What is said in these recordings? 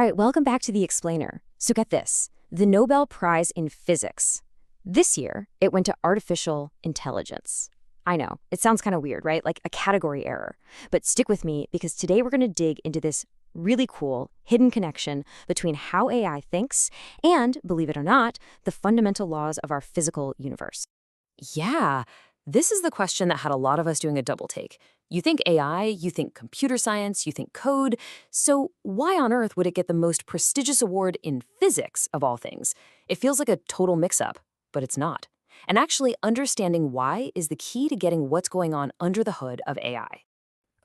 right, welcome back to The Explainer. So get this, the Nobel Prize in Physics. This year, it went to artificial intelligence. I know, it sounds kind of weird, right? Like a category error. But stick with me because today we're going to dig into this really cool hidden connection between how AI thinks and, believe it or not, the fundamental laws of our physical universe. Yeah, this is the question that had a lot of us doing a double take. You think AI, you think computer science, you think code. So why on earth would it get the most prestigious award in physics, of all things? It feels like a total mix-up, but it's not. And actually understanding why is the key to getting what's going on under the hood of AI.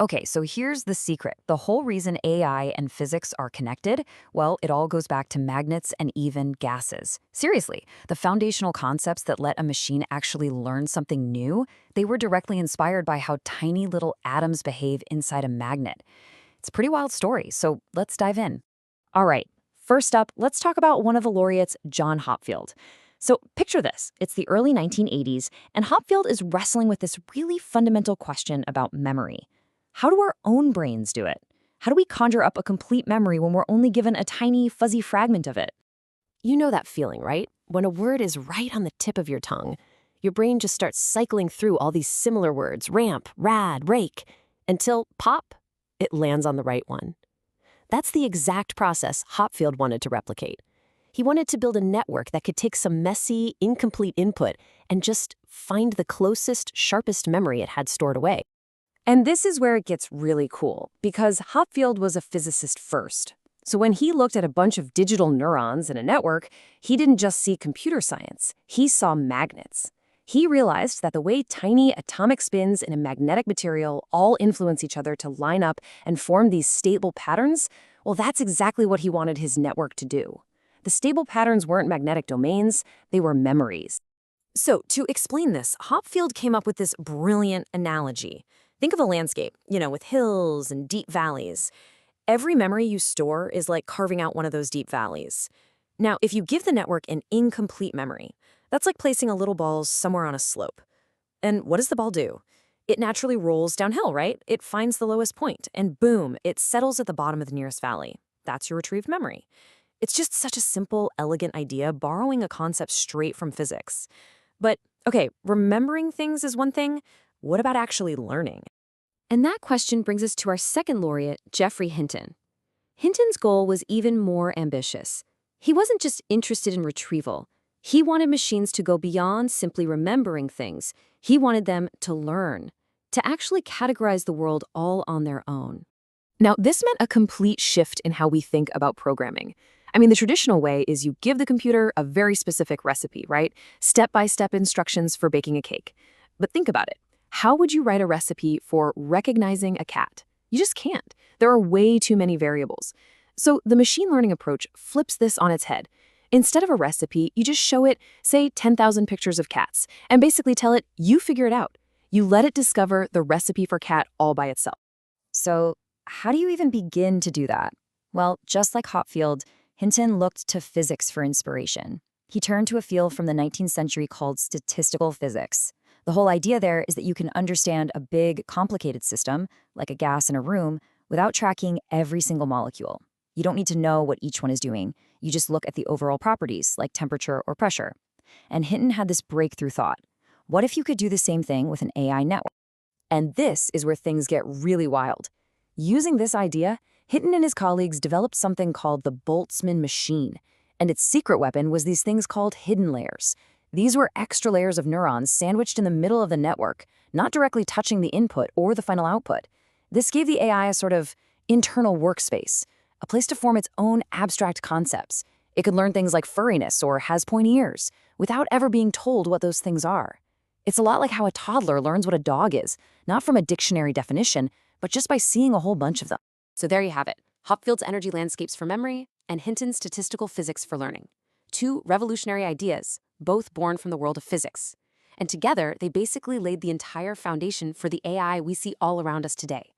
Okay, so here's the secret. The whole reason AI and physics are connected, well, it all goes back to magnets and even gases. Seriously, the foundational concepts that let a machine actually learn something new, they were directly inspired by how tiny little atoms behave inside a magnet. It's a pretty wild story, so let's dive in. All right, first up, let's talk about one of the laureates, John Hopfield. So picture this, it's the early 1980s, and Hopfield is wrestling with this really fundamental question about memory. How do our own brains do it? How do we conjure up a complete memory when we're only given a tiny, fuzzy fragment of it? You know that feeling, right? When a word is right on the tip of your tongue, your brain just starts cycling through all these similar words, ramp, rad, rake, until, pop, it lands on the right one. That's the exact process Hopfield wanted to replicate. He wanted to build a network that could take some messy, incomplete input and just find the closest, sharpest memory it had stored away. And this is where it gets really cool, because Hopfield was a physicist first. So when he looked at a bunch of digital neurons in a network, he didn't just see computer science, he saw magnets. He realized that the way tiny atomic spins in a magnetic material all influence each other to line up and form these stable patterns, well, that's exactly what he wanted his network to do. The stable patterns weren't magnetic domains, they were memories. So to explain this, Hopfield came up with this brilliant analogy. Think of a landscape, with hills and deep valleys. Every memory you store is like carving out one of those deep valleys. Now, if you give the network an incomplete memory, that's like placing a little ball somewhere on a slope. And what does the ball do? It naturally rolls downhill, right? It finds the lowest point, and boom, it settles at the bottom of the nearest valley. That's your retrieved memory. It's just such a simple, elegant idea, borrowing a concept straight from physics. But, okay, remembering things is one thing. What about actually learning? And that question brings us to our second laureate, Geoffrey Hinton. Hinton's goal was even more ambitious. He wasn't just interested in retrieval. He wanted machines to go beyond simply remembering things. He wanted them to learn, to actually categorize the world all on their own. Now, this meant a complete shift in how we think about programming. I mean, the traditional way is you give the computer a very specific recipe, right? Step-by-step instructions for baking a cake. But think about it. How would you write a recipe for recognizing a cat? You just can't. There are way too many variables. So the machine learning approach flips this on its head. Instead of a recipe, you just show it, say, 10,000 pictures of cats, and basically tell it, you figure it out. You let it discover the recipe for cat all by itself. So how do you even begin to do that? Well, just like Hopfield, Hinton looked to physics for inspiration. He turned to a field from the 19th century called statistical physics. The whole idea there is that you can understand a big, complicated system, like a gas in a room, without tracking every single molecule. You don't need to know what each one is doing. You just look at the overall properties, like temperature or pressure. And Hinton had this breakthrough thought. What if you could do the same thing with an AI network? And this is where things get really wild. Using this idea, Hinton and his colleagues developed something called the Boltzmann machine. And its secret weapon was these things called hidden layers. These were extra layers of neurons sandwiched in the middle of the network, not directly touching the input or the final output. This gave the AI a sort of internal workspace, a place to form its own abstract concepts. It could learn things like furriness or has pointy ears, without ever being told what those things are. It's a lot like how a toddler learns what a dog is, not from a dictionary definition, but just by seeing a whole bunch of them. So there you have it, Hopfield's energy landscapes for memory and Hinton's statistical physics for learning. Two revolutionary ideas, both born from the world of physics. And together, they basically laid the entire foundation for the AI we see all around us today.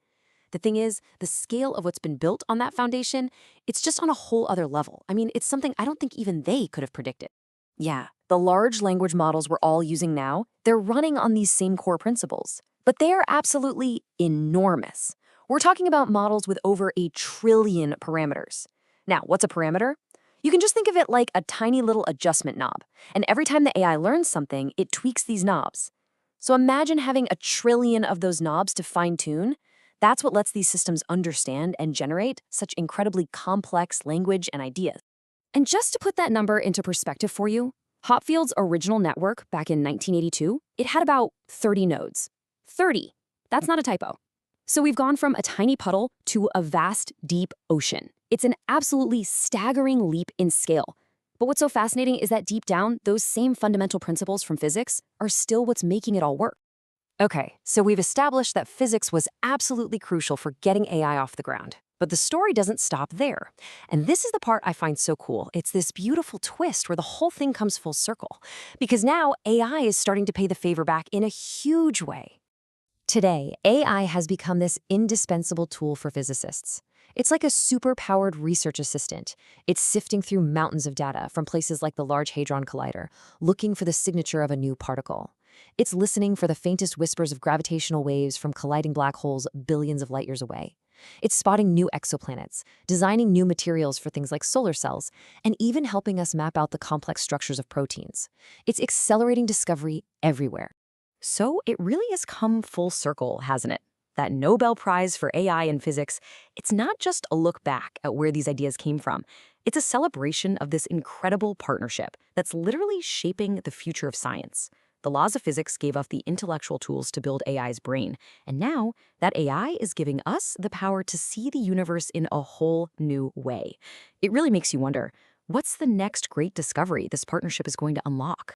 The thing is, the scale of what's been built on that foundation, it's just on a whole other level. I mean, it's something I don't think even they could have predicted. Yeah, the large language models we're all using now, they're running on these same core principles. But they are absolutely enormous. We're talking about models with over 1 trillion parameters. Now, what's a parameter? You can just think of it like a tiny little adjustment knob. And every time the AI learns something, it tweaks these knobs. So imagine having a trillion of those knobs to fine-tune. That's what lets these systems understand and generate such incredibly complex language and ideas. And just to put that number into perspective for you, Hopfield's original network back in 1982, it had about 30 nodes. 30. That's not a typo. So we've gone from a tiny puddle to a vast, deep ocean. It's an absolutely staggering leap in scale. But what's so fascinating is that deep down, those same fundamental principles from physics are still what's making it all work. Okay, so we've established that physics was absolutely crucial for getting AI off the ground. But the story doesn't stop there. And this is the part I find so cool. It's this beautiful twist where the whole thing comes full circle. Because now AI is starting to pay the favor back in a huge way. Today, AI has become this indispensable tool for physicists. It's like a super-powered research assistant. It's sifting through mountains of data from places like the Large Hadron Collider, looking for the signature of a new particle. It's listening for the faintest whispers of gravitational waves from colliding black holes billions of light years away. It's spotting new exoplanets, designing new materials for things like solar cells, and even helping us map out the complex structures of proteins. It's accelerating discovery everywhere. So it really has come full circle, hasn't it? That Nobel Prize for AI in physics, it's not just a look back at where these ideas came from. It's a celebration of this incredible partnership that's literally shaping the future of science. The laws of physics gave us the intellectual tools to build AI's brain, and now that AI is giving us the power to see the universe in a whole new way. It really makes you wonder, what's the next great discovery this partnership is going to unlock?